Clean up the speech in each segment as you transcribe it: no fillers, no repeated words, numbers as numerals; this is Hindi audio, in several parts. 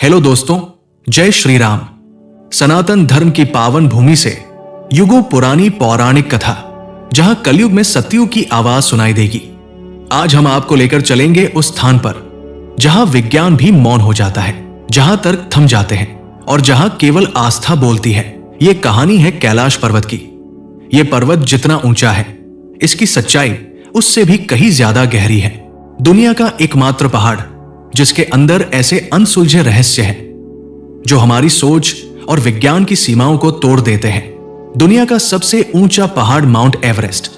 हेलो दोस्तों, जय श्री राम। सनातन धर्म की पावन भूमि से युगों पुरानी पौराणिक कथा, जहां कलयुग में सतयुग की आवाज सुनाई देगी। आज हम आपको लेकर चलेंगे उस स्थान पर जहां विज्ञान भी मौन हो जाता है, जहां तर्क थम जाते हैं और जहां केवल आस्था बोलती है। ये कहानी है कैलाश पर्वत की। यह पर्वत जितना ऊंचा है, इसकी सच्चाई उससे भी कहीं ज्यादा गहरी है। दुनिया का एकमात्र पहाड़ जिसके अंदर ऐसे अनसुलझे रहस्य हैं जो हमारी सोच और विज्ञान की सीमाओं को तोड़ देते हैं। दुनिया का सबसे ऊंचा पहाड़ माउंट एवरेस्ट,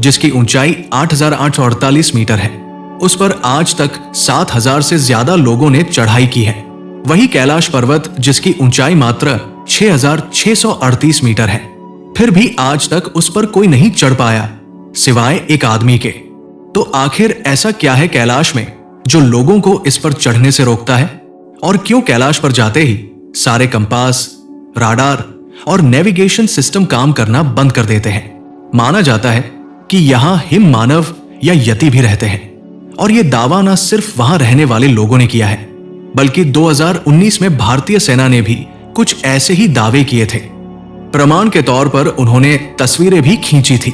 जिसकी ऊंचाई 8,848 मीटर है, उस पर आज तक 7,000 से ज्यादा लोगों ने चढ़ाई की है। वही कैलाश पर्वत जिसकी ऊंचाई मात्र 6,638 मीटर है, फिर भी आज तक उस पर कोई नहीं चढ़ पाया सिवाय एक आदमी के। तो आखिर ऐसा क्या है कैलाश में जो लोगों को इस पर चढ़ने से रोकता है? और क्यों कैलाश पर जाते ही सारे कंपास, राडार और नेविगेशन सिस्टम काम करना बंद कर देते हैं? माना जाता है कि यहां हिम मानव या यति भी रहते हैं, और यह दावा न सिर्फ वहां रहने वाले लोगों ने किया है, बल्कि 2019 में भारतीय सेना ने भी कुछ ऐसे ही दावे किए थे। प्रमाण के तौर पर उन्होंने तस्वीरें भी खींची थी।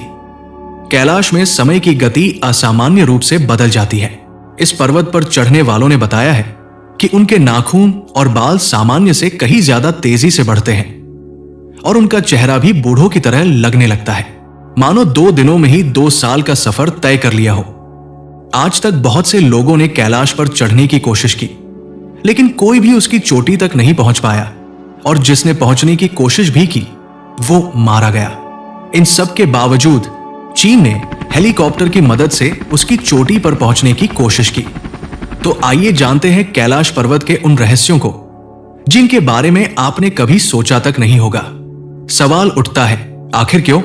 कैलाश में समय की गति असामान्य रूप से बदल जाती है। इस पर्वत पर चढ़ने वालों ने बताया है कि उनके नाखून और बाल सामान्य से कहीं ज्यादा तेजी से बढ़ते हैं और उनका चेहरा भी बूढ़ों की तरह लगने लगता है, मानो 2 दिनों में ही 2 साल का सफर तय कर लिया हो। आज तक बहुत से लोगों ने कैलाश पर चढ़ने की कोशिश की, लेकिन कोई भी उसकी चोटी तक नहीं पहुंच पाया, और जिसने पहुंचने की कोशिश भी की वो मारा गया। इन सब के बावजूद चीन ने हेलीकॉप्टर की मदद से उसकी चोटी पर पहुंचने की कोशिश की। तो आइए जानते हैं कैलाश पर्वत के उन रहस्यों को जिनके बारे में आपने कभी सोचा तक नहीं होगा। सवाल उठता है, आखिर क्यों?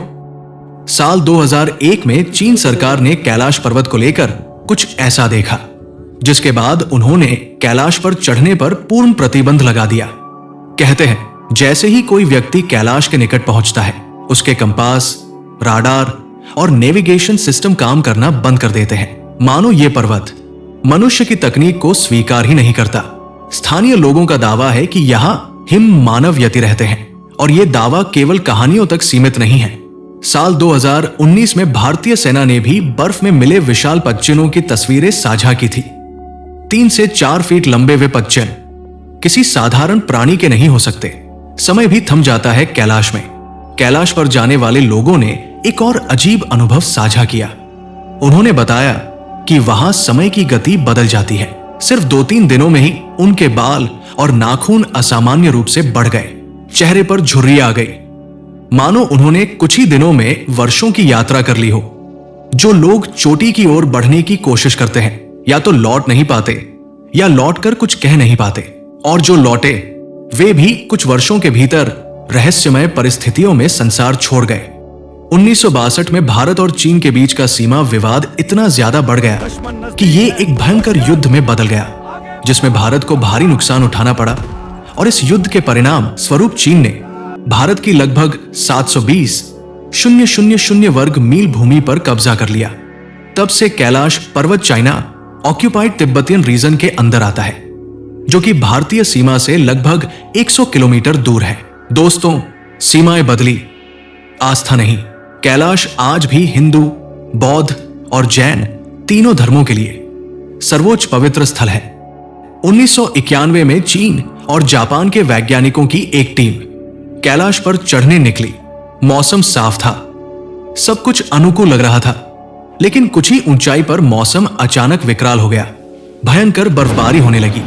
साल 2001 में चीन सरकार ने कैलाश पर्वत को लेकर कुछ ऐसा देखा, जिसके बाद उन्होंने कैलाश पर चढ़ने पर पूर्ण प्रतिबंध लगा दिया। कहते हैं जैसे ही कोई व्यक्ति कैलाश के निकट पहुंचता है, उसके कंपास, राडार और नेविगेशन सिस्टम काम करना बंद कर देते हैं, मानो ये पर्वत मनुष्य की तकनीक को स्वीकार ही नहीं करता। स्थानीय लोगों का दावा है कि यहाँ हिम मानव यति रहते हैं, और यह दावा केवल कहानियों तक सीमित नहीं है। साल 2019 में भारतीय सेना ने भी बर्फ में मिले विशाल पदचिन्हों की तस्वीरें साझा की थी। 3 से 4 फीट लंबे वे पदचिन्ह किसी साधारण प्राणी के नहीं हो सकते। समय भी थम जाता है कैलाश में। कैलाश पर जाने वाले लोगों ने एक और अजीब अनुभव साझा किया। उन्होंने बताया कि वहां समय की गति बदल जाती है। सिर्फ 2-3 दिनों में ही उनके बाल और नाखून असामान्य रूप से बढ़ गए, चेहरे पर झुर्रियां आ गई, मानो उन्होंने कुछ ही दिनों में वर्षों की यात्रा कर ली हो। जो लोग चोटी की ओर बढ़ने की कोशिश करते हैं, या तो लौट नहीं पाते या लौटकर कुछ कह नहीं पाते, और जो लौटे वे भी कुछ वर्षों के भीतर रहस्यमय परिस्थितियों में संसार छोड़ गए। 1962 में भारत और चीन के बीच का सीमा विवाद इतना ज्यादा बढ़ गया कि ये एक भयंकर युद्ध में बदल गया, जिसमें भारत को भारी नुकसान उठाना पड़ा। और इस युद्ध के परिणाम स्वरूप चीन ने भारत की लगभग 720,000 वर्ग मील भूमि पर कब्जा कर लिया। तब से कैलाश पर्वत चाइना ऑक्यूपाइड तिब्बतियन रीजन के अंदर आता है, जो कि भारतीय सीमा से लगभग 100 किलोमीटर दूर है। दोस्तों, सीमाएं बदली, आस्था नहीं। कैलाश आज भी हिंदू, बौद्ध और जैन तीनों धर्मों के लिए सर्वोच्च पवित्र स्थल है। 1991 में चीन और जापान के वैज्ञानिकों की एक टीम कैलाश पर चढ़ने निकली। मौसम साफ था, सब कुछ अनुकूल लग रहा था, लेकिन कुछ ही ऊंचाई पर मौसम अचानक विकराल हो गया। भयंकर बर्फबारी होने लगी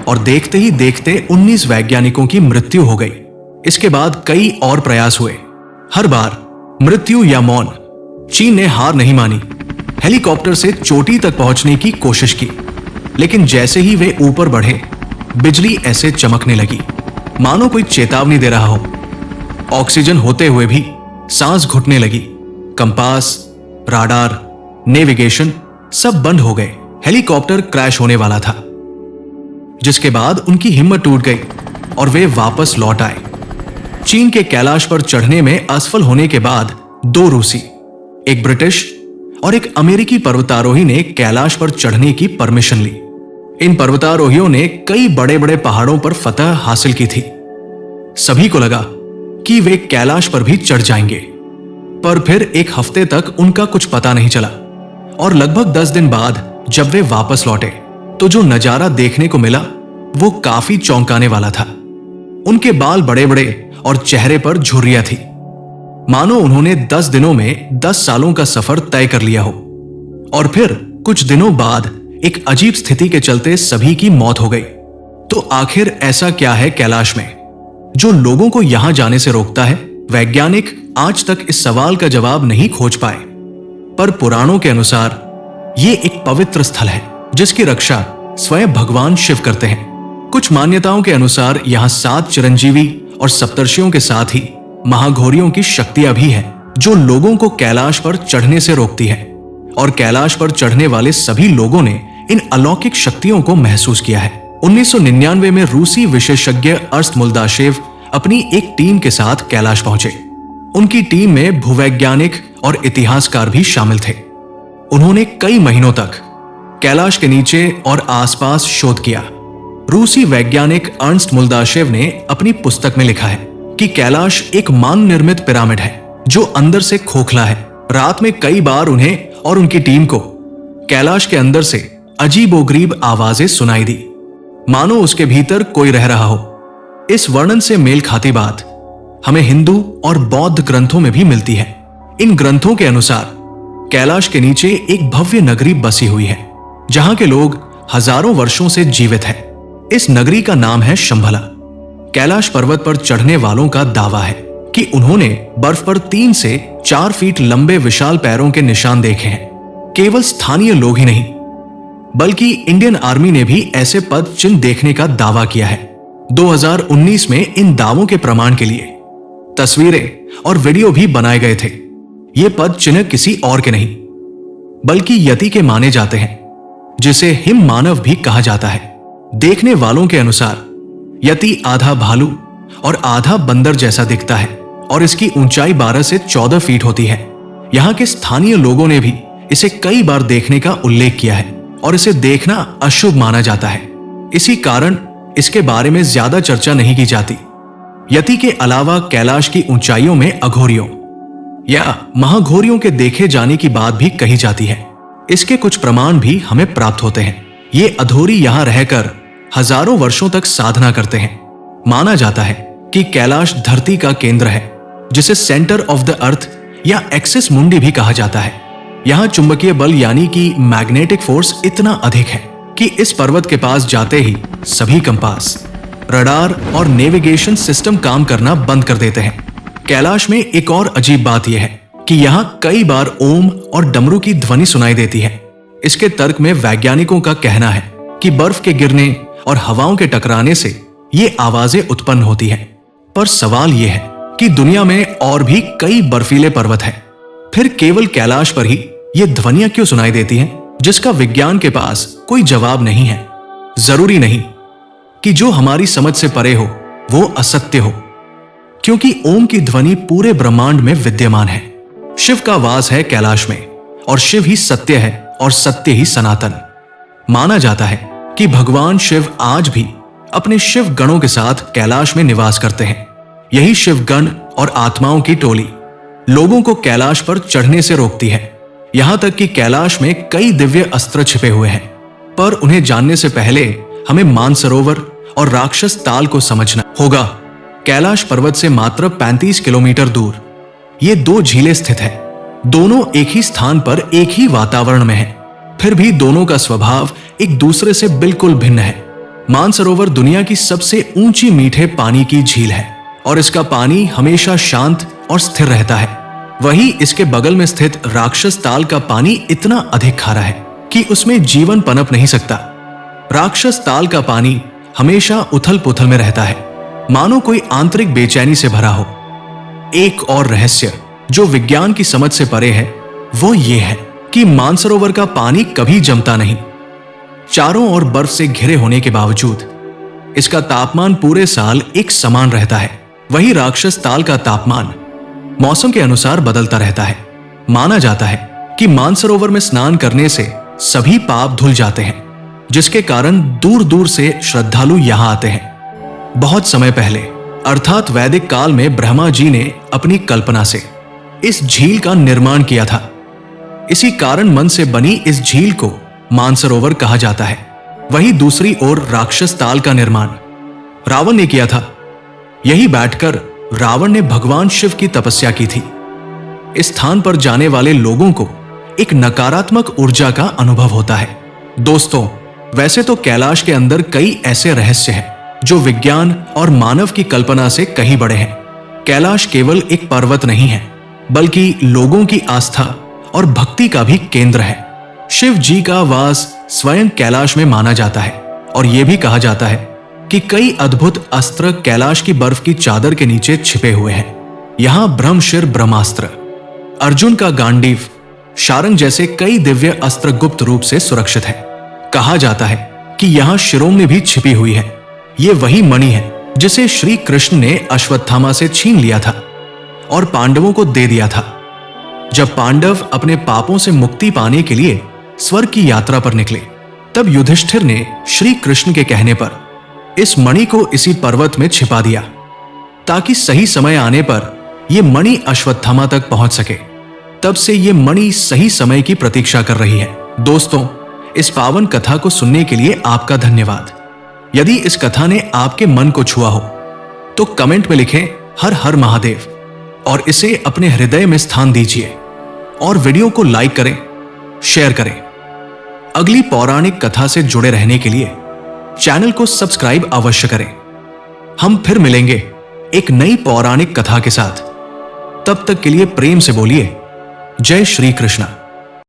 और देखते ही देखते 19 वैज्ञानिकों की मृत्यु हो गई। इसके बाद कई और प्रयास हुए, हर बार मृत्यु या मौन। चीन ने हार नहीं मानी, हेलीकॉप्टर से चोटी तक पहुंचने की कोशिश की, लेकिन जैसे ही वे ऊपर बढ़े, बिजली ऐसे चमकने लगी मानो कोई चेतावनी दे रहा हो। ऑक्सीजन होते हुए भी सांस घुटने लगी। कंपास, राडार, नेविगेशन सब बंद हो गए। हेलीकॉप्टर क्रैश होने वाला था, जिसके बाद उनकी हिम्मत टूट गई और वे वापस लौट आए। चीन के कैलाश पर चढ़ने में असफल होने के बाद 2 रूसी, एक ब्रिटिश और एक अमेरिकी पर्वतारोही ने कैलाश पर चढ़ने की परमिशन ली। इन पर्वतारोहियों ने कई बड़े बड़े पहाड़ों पर फतह हासिल की थी। सभी को लगा कि वे कैलाश पर भी चढ़ जाएंगे, पर फिर एक हफ्ते तक उनका कुछ पता नहीं चला और लगभग 10 दिन बाद जब वे वापस लौटे तो जो नजारा देखने को मिला वो काफी चौंकाने वाला था। उनके बाल बड़े बड़े और चेहरे पर झुर्रियां थी, मानो उन्होंने 10 दिनों में 10 सालों का सफर तय कर लिया हो। और फिर कुछ दिनों बाद एक अजीब स्थिति के चलते सभी की मौत हो गई। तो आखिर ऐसा क्या है कैलाश में जो लोगों को यहां जाने से रोकता है? वैज्ञानिक आज तक इस सवाल का जवाब नहीं खोज पाए, पर पुराणों के अनुसार यह एक पवित्र स्थल है जिसकी रक्षा स्वयं भगवान शिव करते हैं। कुछ मान्यताओं के अनुसार यहां 7 चिरंजीवी और सप्तर्षियों के साथ ही महाघोरियों की शक्तियां भी हैं जो लोगों को कैलाश पर चढ़ने से रोकती है। और कैलाश पर चढ़ने वाले सभी लोगों ने इन अलौकिक शक्तियों को महसूस किया है। 1999 में रूसी विशेषज्ञ अर्स्त मुल्दाशेव अपनी एक टीम के साथ कैलाश पहुंचे। उनकी टीम में भूवैज्ञानिक और इतिहासकार भी शामिल थे। उन्होंने कई महीनों तक कैलाश के नीचे और आसपास शोध किया। रूसी वैज्ञानिक अर्नस्ट मुल्दाशेव ने अपनी पुस्तक में लिखा है कि कैलाश एक मानव निर्मित पिरामिड है जो अंदर से खोखला है। रात में कई बार उन्हें और उनकी टीम को कैलाश के अंदर से अजीबोगरीब आवाजें सुनाई दी, मानो उसके भीतर कोई रह रहा हो। इस वर्णन से मेल खाती बात हमें हिंदू और बौद्ध ग्रंथों में भी मिलती है। इन ग्रंथों के अनुसार कैलाश के नीचे एक भव्य नगरी बसी हुई है जहां के लोग हजारों वर्षों से जीवित हैं। इस नगरी का नाम है शंभला। कैलाश पर्वत पर चढ़ने वालों का दावा है कि उन्होंने बर्फ पर 3 से 4 फीट लंबे विशाल पैरों के निशान देखे हैं। केवल स्थानीय लोग ही नहीं बल्कि इंडियन आर्मी ने भी ऐसे पद चिन्ह देखने का दावा किया है। 2019 में इन दावों के प्रमाण के लिए तस्वीरें और वीडियो भी बनाए गए थे। ये पद चिन्ह किसी और के नहीं बल्कि यति के माने जाते हैं, जिसे हिम मानव भी कहा जाता है। देखने वालों के अनुसार यति आधा भालू और आधा बंदर जैसा दिखता है और इसकी ऊंचाई 12 से 14 फीट होती है। यहाँ के स्थानीय लोगों ने भी इसे कई बार देखने का उल्लेख किया है और इसे देखना अशुभ माना जाता है। इसी कारण इसके बारे में ज्यादा चर्चा नहीं की जाती। यति के अलावा कैलाश की ऊंचाइयों में अघोरियों या महाघोरियों के देखे जाने की बात भी कही जाती है। इसके कुछ प्रमाण भी हमें प्राप्त होते हैं। ये अधोरी यहां रहकर हजारों वर्षों तक साधना करते हैं। माना जाता है कि कैलाश धरती का केंद्र है, जिसे सेंटर ऑफ द अर्थ या एक्सिस मुंडी भी कहा जाता है। यहाँ चुंबकीय बल यानी कि मैग्नेटिक फोर्स इतना अधिक है कि इस पर्वत के पास जाते ही सभी कंपास, रडार और नेविगेशन सिस्टम काम करना बंद कर देते हैं। कैलाश में एक और अजीब बात यह है कि यहाँ कई बार ओम और डमरू की ध्वनि सुनाई देती है। इसके तर्क में वैज्ञानिकों का कहना है कि बर्फ के गिरने और हवाओं के टकराने से ये आवाजें उत्पन्न होती हैं। पर सवाल यह है कि दुनिया में और भी कई बर्फीले पर्वत हैं, फिर केवल कैलाश पर ही ये ध्वनियां क्यों सुनाई देती हैं, जिसका विज्ञान के पास कोई जवाब नहीं है। जरूरी नहीं कि जो हमारी समझ से परे हो वो असत्य हो, क्योंकि ओम की ध्वनि पूरे ब्रह्मांड में विद्यमान है। शिव का वास है कैलाश में और शिव ही सत्य है और सत्य ही सनातन। माना जाता है कि भगवान शिव आज भी अपने शिव गणों के साथ कैलाश में निवास करते हैं। यही शिव गण और आत्माओं की टोली लोगों को कैलाश पर चढ़ने से रोकती है। यहां तक कि कैलाश में कई दिव्य अस्त्र छिपे हुए हैं, पर उन्हें जानने से पहले हमें मानसरोवर और राक्षस ताल को समझना होगा। कैलाश पर्वत से मात्र 35 किलोमीटर दूर ये 2 झीलें स्थित है। दोनों एक ही स्थान पर एक ही वातावरण में है, फिर भी दोनों का स्वभाव एक दूसरे से बिल्कुल भिन्न है। मानसरोवर दुनिया की सबसे ऊंची मीठे पानी की झील है और इसका पानी हमेशा शांत और स्थिर रहता है। वहीं इसके बगल में स्थित राक्षस ताल का पानी इतना अधिक खारा है कि उसमें जीवन पनप नहीं सकता। राक्षस ताल का पानी हमेशा उथल पुथल में रहता है, मानो कोई आंतरिक बेचैनी से भरा हो। एक और रहस्य जो विज्ञान की समझ से परे है वो ये है कि मानसरोवर का पानी कभी जमता नहीं। चारों ओर बर्फ से घिरे होने के बावजूद इसका तापमान पूरे साल एक समान रहता है। वही राक्षस ताल का तापमान मौसम के अनुसार बदलता रहता है। माना जाता है कि मानसरोवर में स्नान करने से सभी पाप धुल जाते हैं। जिसके कारण दूर दूर से श्रद्धालु यहां आते हैं। बहुत समय पहले अर्थात वैदिक काल में ब्रह्मा जी ने अपनी कल्पना से इस झील का निर्माण किया था। इसी कारण मन से बनी इस झील को मानसरोवर कहा जाता है। वहीं दूसरी ओर राक्षस ताल का निर्माण रावण ने किया था। यही बैठकर रावण ने भगवान शिव की तपस्या की थी। इस स्थान पर जाने वाले लोगों को एक नकारात्मक ऊर्जा का अनुभव होता है। दोस्तों, वैसे तो कैलाश के अंदर कई ऐसे रहस्य हैं जो विज्ञान और मानव की कल्पना से कहीं बड़े हैं। कैलाश केवल एक पर्वत नहीं है, बल्कि लोगों की आस्था और भक्ति का भी केंद्र है। शिव जी का वास स्वयं कैलाश में माना जाता है और यह भी कहा जाता है कि कई अद्भुत अस्त्र कैलाश की बर्फ की चादर के नीचे छिपे हुए हैं। यहां ब्रह्मशिर ब्रह्मास्त्र, अर्जुन का गांडीव, शारंग जैसे कई दिव्य अस्त्र गुप्त रूप से सुरक्षित है। कहा जाता है कि यहां शिरोमणि भी छिपी हुई है। ये वही मणि है जिसे श्री कृष्ण ने अश्वत्थामा से छीन लिया था और पांडवों को दे दिया था। जब पांडव अपने पापों से मुक्ति पाने के लिए स्वर्ग की यात्रा पर निकले, तब युधिष्ठिर ने श्री कृष्ण के कहने पर इस मणि को इसी पर्वत में छिपा दिया, ताकि सही समय आने पर यह मणि अश्वत्थामा तक पहुंच सके। तब से यह मणि सही समय की प्रतीक्षा कर रही है। दोस्तों, इस पावन कथा को सुनने के लिए आपका धन्यवाद। यदि इस कथा ने आपके मन को छुआ हो तो कमेंट में लिखें हर हर महादेव और इसे अपने हृदय में स्थान दीजिए और वीडियो को लाइक करें, शेयर करें। अगली पौराणिक कथा से जुड़े रहने के लिए चैनल को सब्सक्राइब अवश्य करें। हम फिर मिलेंगे एक नई पौराणिक कथा के साथ। तब तक के लिए प्रेम से बोलिए जय श्री कृष्ण।